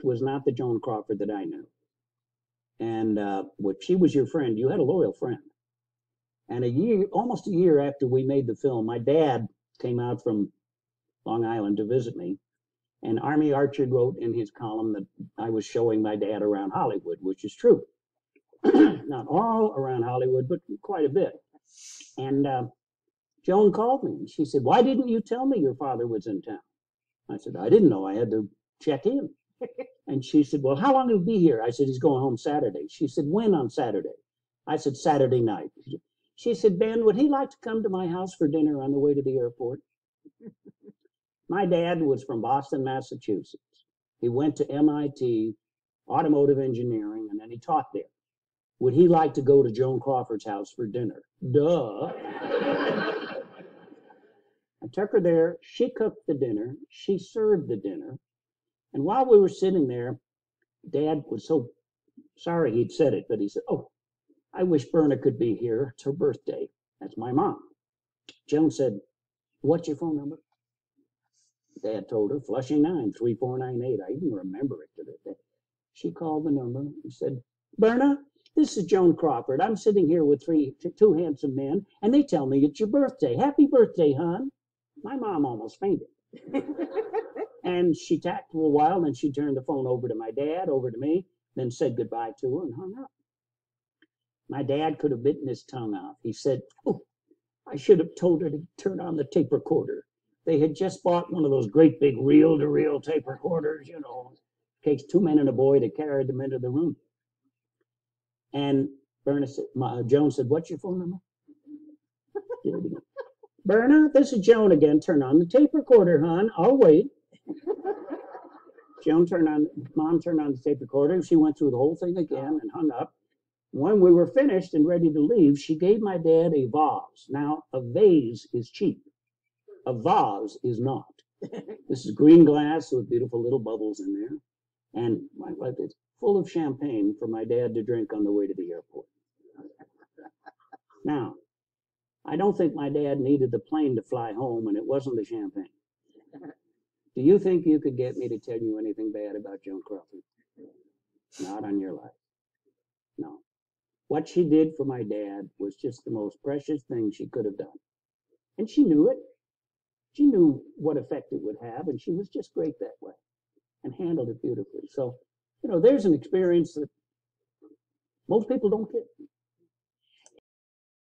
with was not the Joan Crawford that I knew. And she was your friend. You had a loyal friend. And almost a year after we made the film, my dad came out from Long Island to visit me. And Army Archer wrote in his column that I was showing my dad around Hollywood, which is true. Not all around Hollywood, but quite a bit. And Joan called me. She said, "Why didn't you tell me your father was in town?" I said, "I didn't know. I had to check in." And she said, "Well, how long will he be here?" I said, "He's going home Saturday." She said, "When on Saturday?" I said, "Saturday night." She said, "Ben, would he like to come to my house for dinner on the way to the airport?" My dad was from Boston, Massachusetts. He went to MIT, automotive engineering, and then he taught there. Would he like to go to Joan Crawford's house for dinner? Duh. I took her there. She cooked the dinner. She served the dinner. And while we were sitting there, Dad was so sorry he'd said it, but he said, "Oh, I wish Berna could be here. It's her birthday." That's my mom. Joan said, "What's your phone number?" Dad told her, Flushing 93498. I even remember it to this day. She called the number and said, "Berna, this is Joan Crawford. I'm sitting here with two handsome men, and they tell me it's your birthday. Happy birthday, hon." My mom almost fainted. And she talked for a while, and she turned the phone over to my dad, over to me, then said goodbye to her and hung up. My dad could have bitten his tongue off. He said, "Oh, I should have told her to turn on the tape recorder." They had just bought one of those great big reel-to-reel tape recorders, you know. It takes two men and a boy to carry them into the room. And Joan said, "What's your phone number?" "Berna, this is Joan again. Turn on the tape recorder, hon. I'll wait." Mom turned on the tape recorder. She went through the whole thing again and hung up. When we were finished and ready to leave, she gave my dad a vase. Now, a vase is cheap. A vase is not. This is green glass with beautiful little bubbles in there. And it's full of champagne for my dad to drink on the way to the airport. Now, I don't think my dad needed the plane to fly home, and it wasn't the champagne. Do you think you could get me to tell you anything bad about Joan Crawford? Not on your life. No. What she did for my dad was just the most precious thing she could have done. And she knew it. She knew what effect it would have, and she was just great that way and handled it beautifully. So, there's an experience that most people don't get.